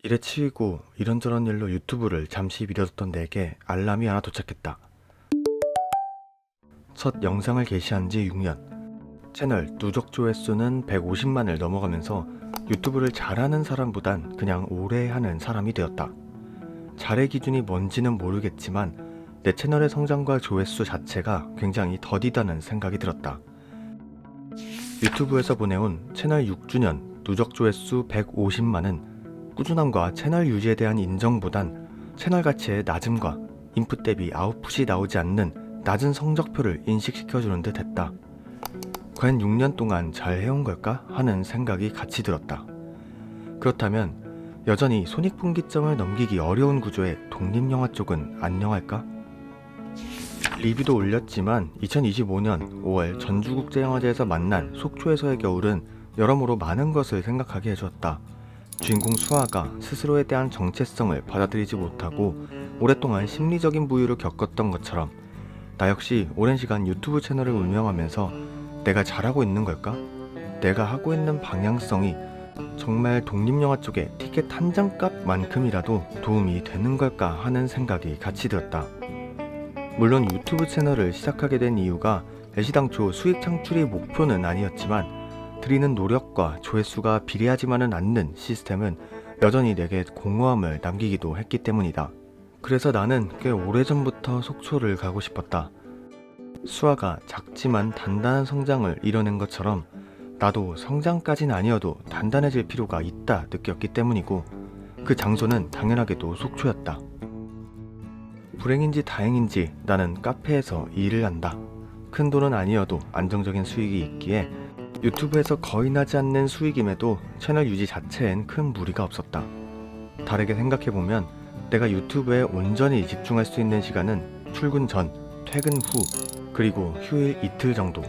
일에 치이고 이런저런 일로 유튜브를 잠시 미뤄뒀던 내게 알람이 하나 도착했다. 첫 영상을 게시한 지 6년. 채널 누적 조회수는 150만을 넘어가면서 유튜브를 잘하는 사람보단 그냥 오래 하는 사람이 되었다. 잘의 기준이 뭔지는 모르겠지만 내 채널의 성장과 조회수 자체가 굉장히 더디다는 생각이 들었다. 유튜브에서 보내온 채널 6주년 누적 조회수 150만은 꾸준함과 채널 유지에 대한 인정보단 채널 가치의 낮음과 인풋 대비 아웃풋이 나오지 않는 낮은 성적표를 인식시켜주는 듯 했다. 과연 6년 동안 잘 해온 걸까 하는 생각이 같이 들었다. 그렇다면 여전히 손익분기점을 넘기기 어려운 구조의 독립영화 쪽은 안녕할까? 리뷰도 올렸지만 2025년 5월 전주국제영화제에서 만난 속초에서의 겨울은 여러모로 많은 것을 생각하게 해주었다. 주인공 수아가 스스로에 대한 정체성을 받아들이지 못하고 오랫동안 심리적인 부유를 겪었던 것처럼 나 역시 오랜 시간 유튜브 채널을 운영하면서 내가 잘하고 있는 걸까? 내가 하고 있는 방향성이 정말 독립영화 쪽의 티켓 한 장값만큼이라도 도움이 되는 걸까 하는 생각이 같이 들었다. 물론 유튜브 채널을 시작하게 된 이유가 애시당초 수익 창출이 목표는 아니었지만 드리는 노력과 조회수가 비례하지만은 않는 시스템은 여전히 내게 공허함을 남기기도 했기 때문이다. 그래서 나는 꽤 오래전부터 속초를 가고 싶었다. 수아가 작지만 단단한 성장을 이뤄낸 것처럼 나도 성장까진 아니어도 단단해질 필요가 있다 느꼈기 때문이고 그 장소는 당연하게도 속초였다. 불행인지 다행인지 나는 카페에서 일을 한다. 큰 돈은 아니어도 안정적인 수익이 있기에 유튜브에서 거의 나지 않는 수익임에도 채널 유지 자체엔 큰 무리가 없었다. 다르게 생각해보면 내가 유튜브에 온전히 집중할 수 있는 시간은 출근 전, 퇴근 후, 그리고 휴일 이틀 정도.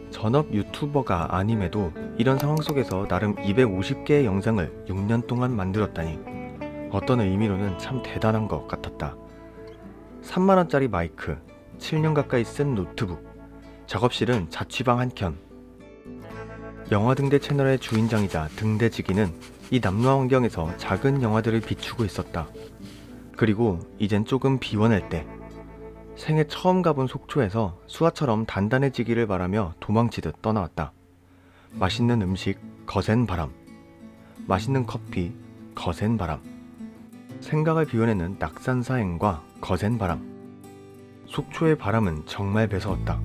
전업 유튜버가 아님에도 이런 상황 속에서 나름 250개의 영상을 6년 동안 만들었다니 어떤 의미로는 참 대단한 것 같았다. 3만원짜리 마이크, 7년 가까이 쓴 노트북, 작업실은 자취방 한 켠. 영화 등대 채널의 주인장이자 등대지기는 이 남루한 환경에서 작은 영화들을 비추고 있었다. 그리고 이젠 조금 비워낼 때 생애 처음 가본 속초에서 수아처럼 단단해지기를 바라며 도망치듯 떠나왔다. 맛있는 음식, 거센 바람. 맛있는 커피, 거센 바람. 생각을 비워내는 낙산사행과 거센 바람. 속초의 바람은 정말 매서웠다.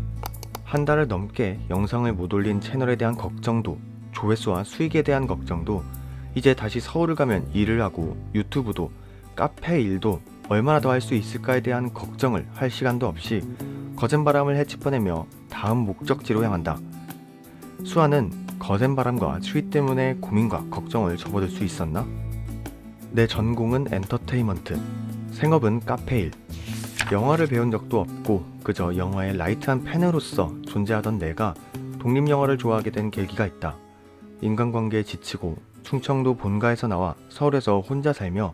한 달을 넘게 영상을 못 올린 채널에 대한 걱정도, 조회수와 수익에 대한 걱정도, 이제 다시 서울을 가면 일을 하고 유튜브도 카페 일도 얼마나 더 할 수 있을까에 대한 걱정을 할 시간도 없이 거센 바람을 헤집어내며 다음 목적지로 향한다. 수아는 거센 바람과 추위 때문에 고민과 걱정을 접어들 수 있었나? 내 전공은 엔터테인먼트, 생업은 카페 일. 영화를 배운 적도 없고 그저 영화의 라이트한 팬으로서 존재하던 내가 독립영화를 좋아하게 된 계기가 있다. 인간관계에 지치고 충청도 본가에서 나와 서울에서 혼자 살며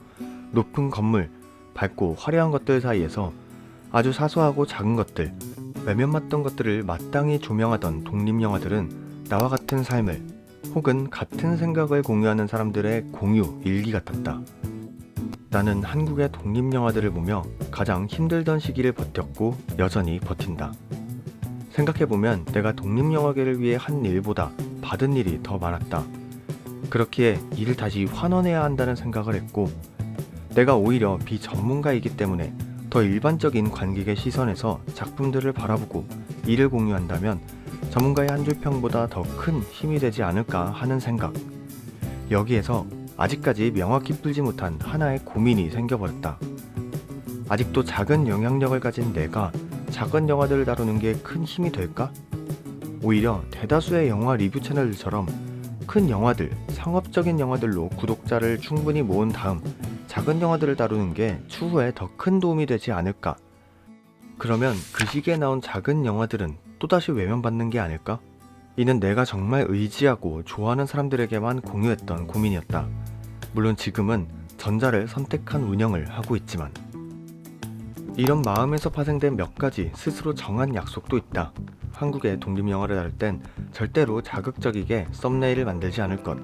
높은 건물, 밝고 화려한 것들 사이에서 아주 사소하고 작은 것들, 외면 맞던 것들을 마땅히 조명하던 독립영화들은 나와 같은 삶을 혹은 같은 생각을 공유하는 사람들의 공유 일기 같았다. 나는 한국의 독립영화들을 보며 가장 힘들던 시기를 버텼고 여전히 버틴다. 생각해보면 내가 독립영화계를 위해 한 일보다 받은 일이 더 많았다. 그렇기에 이를 다시 환원해야 한다는 생각을 했고 내가 오히려 비전문가이기 때문에 더 일반적인 관객의 시선에서 작품들을 바라보고 일을 공유한다면 전문가의 한 줄 평보다 더 큰 힘이 되지 않을까 하는 생각. 여기에서 아직까지 명확히 풀지 못한 하나의 고민이 생겨버렸다. 아직도 작은 영향력을 가진 내가 작은 영화들을 다루는 게 큰 힘이 될까? 오히려 대다수의 영화 리뷰 채널들처럼 큰 영화들, 상업적인 영화들로 구독자를 충분히 모은 다음 작은 영화들을 다루는 게 추후에 더 큰 도움이 되지 않을까? 그러면 그 시기에 나온 작은 영화들은 또다시 외면받는 게 아닐까? 이는 내가 정말 의지하고 좋아하는 사람들에게만 공유했던 고민이었다. 물론 지금은 전자를 선택한 운영을 하고 있지만 이런 마음에서 파생된 몇 가지 스스로 정한 약속도 있다. 한국의 독립영화를 다룰 땐 절대로 자극적이게 썸네일을 만들지 않을 것,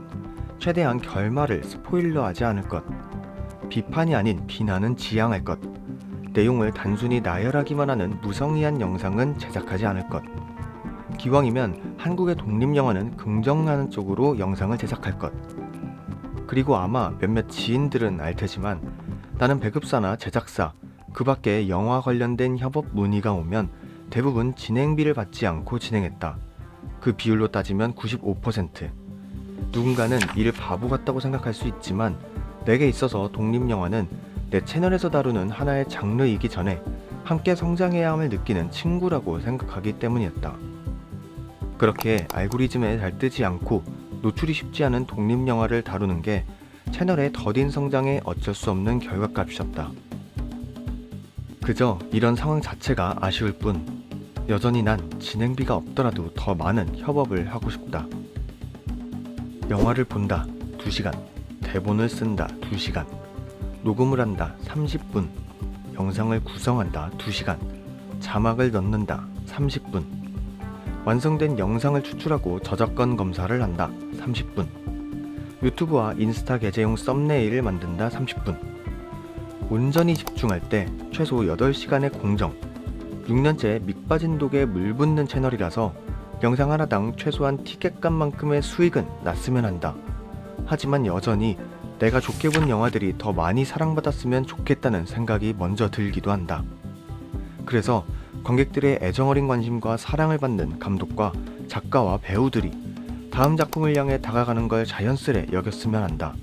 최대한 결말을 스포일러하지 않을 것, 비판이 아닌 비난은 지양할 것, 내용을 단순히 나열하기만 하는 무성의한 영상은 제작하지 않을 것, 기왕이면 한국의 독립영화는 긍정하는 쪽으로 영상을 제작할 것. 그리고 아마 몇몇 지인들은 알 테지만 나는 배급사나 제작사, 그 밖에 영화 관련된 협업 문의가 오면 대부분 진행비를 받지 않고 진행했다. 그 비율로 따지면 95%. 누군가는 이를 바보 같다고 생각할 수 있지만 내게 있어서 독립영화는 내 채널에서 다루는 하나의 장르이기 전에 함께 성장해야 함을 느끼는 친구라고 생각하기 때문이었다. 그렇게 알고리즘에 잘 뜨지 않고 노출이 쉽지 않은 독립영화를 다루는 게 채널의 더딘 성장에 어쩔 수 없는 결과값이었다. 그저 이런 상황 자체가 아쉬울 뿐 여전히 난 진행비가 없더라도 더 많은 협업을 하고 싶다. 영화를 본다 2시간, 대본을 쓴다 2시간, 녹음을 한다 30분, 영상을 구성한다 2시간, 자막을 넣는다 30분, 완성된 영상을 추출하고 저작권 검사를 한다 30분, 유튜브와 인스타 계정용 썸네일을 만든다 30분. 온전히 집중할 때 최소 8시간의 공정. 6년째 밑빠진 독에 물 붓는 채널이라서 영상 하나당 최소한 티켓값만큼의 수익은 났으면 한다. 하지만 여전히 내가 좋게 본 영화들이 더 많이 사랑받았으면 좋겠다는 생각이 먼저 들기도 한다. 그래서 관객들의 애정어린 관심과 사랑을 받는 감독과 작가와 배우들이 다음 작품을 향해 다가가는 걸 자연스레 여겼으면 한다.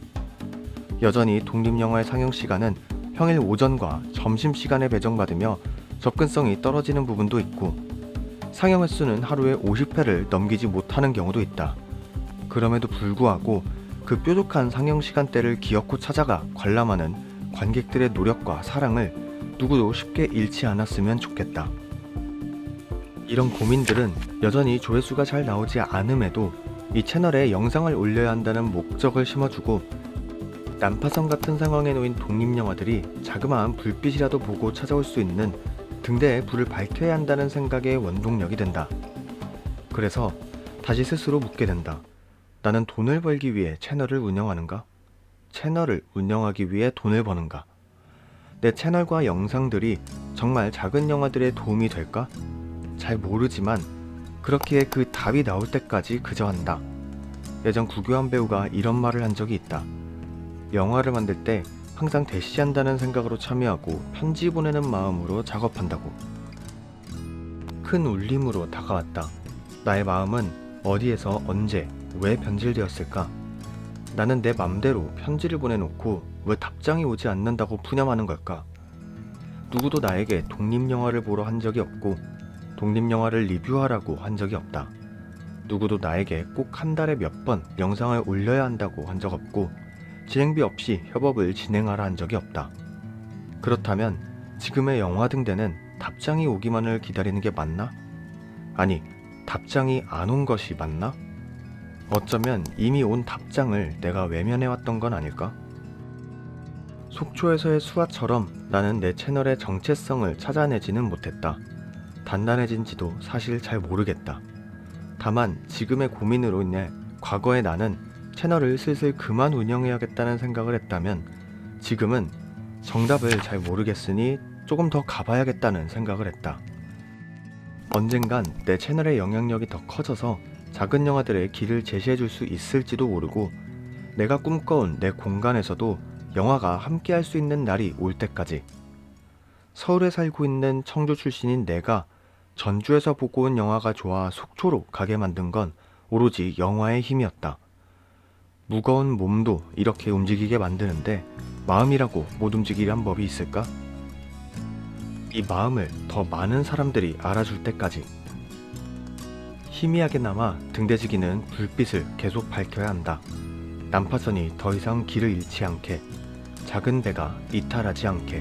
여전히 독립영화의 상영 시간은 평일 오전과 점심시간에 배정받으며 접근성이 떨어지는 부분도 있고 상영 횟수는 하루에 50회를 넘기지 못하는 경우도 있다. 그럼에도 불구하고 그 뾰족한 상영 시간대를 기어코 찾아가 관람하는 관객들의 노력과 사랑을 누구도 쉽게 잃지 않았으면 좋겠다. 이런 고민들은 여전히 조회수가 잘 나오지 않음에도 이 채널에 영상을 올려야 한다는 목적을 심어주고 난파선 같은 상황에 놓인 독립영화들이 자그마한 불빛이라도 보고 찾아올 수 있는 등대에 불을 밝혀야 한다는 생각의 원동력이 된다. 그래서 다시 스스로 묻게 된다. 나는 돈을 벌기 위해 채널을 운영하는가? 채널을 운영하기 위해 돈을 버는가? 내 채널과 영상들이 정말 작은 영화들의 도움이 될까? 잘 모르지만 그렇기에 그 답이 나올 때까지 그저 한다. 예전 구교환 배우가 이런 말을 한 적이 있다. 영화를 만들 때 항상 대시한다는 생각으로 참여하고 편지 보내는 마음으로 작업한다고. 큰 울림으로 다가왔다. 나의 마음은 어디에서 언제 왜 변질되었을까? 나는 내 맘대로 편지를 보내놓고 왜 답장이 오지 않는다고 푸념하는 걸까? 누구도 나에게 독립영화를 보러 한 적이 없고 독립영화를 리뷰하라고 한 적이 없다. 누구도 나에게 꼭 한 달에 몇 번 영상을 올려야 한다고 한 적 없고 진행비 없이 협업을 진행하라 한 적이 없다. 그렇다면 지금의 영화 등대는 답장이 오기만을 기다리는 게 맞나? 아니, 답장이 안 온 것이 맞나? 어쩌면 이미 온 답장을 내가 외면해왔던 건 아닐까? 속초에서의 수아처럼 나는 내 채널의 정체성을 찾아내지는 못했다. 단단해진지도 사실 잘 모르겠다. 다만 지금의 고민으로 인해 과거의 나는 채널을 슬슬 그만 운영해야겠다는 생각을 했다면 지금은 정답을 잘 모르겠으니 조금 더 가봐야겠다는 생각을 했다. 언젠간 내 채널의 영향력이 더 커져서 작은 영화들의 길을 제시해줄 수 있을지도 모르고 내가 꿈꿔온 내 공간에서도 영화가 함께할 수 있는 날이 올 때까지. 서울에 살고 있는 청주 출신인 내가 전주에서 보고 온 영화가 좋아 속초로 가게 만든 건 오로지 영화의 힘이었다. 무거운 몸도 이렇게 움직이게 만드는데 마음이라고 못 움직이란 법이 있을까? 이 마음을 더 많은 사람들이 알아줄 때까지. 희미하게나마 등대지기는 불빛을 계속 밝혀야 한다. 난파선이 더 이상 길을 잃지 않게, 작은 배가 이탈하지 않게.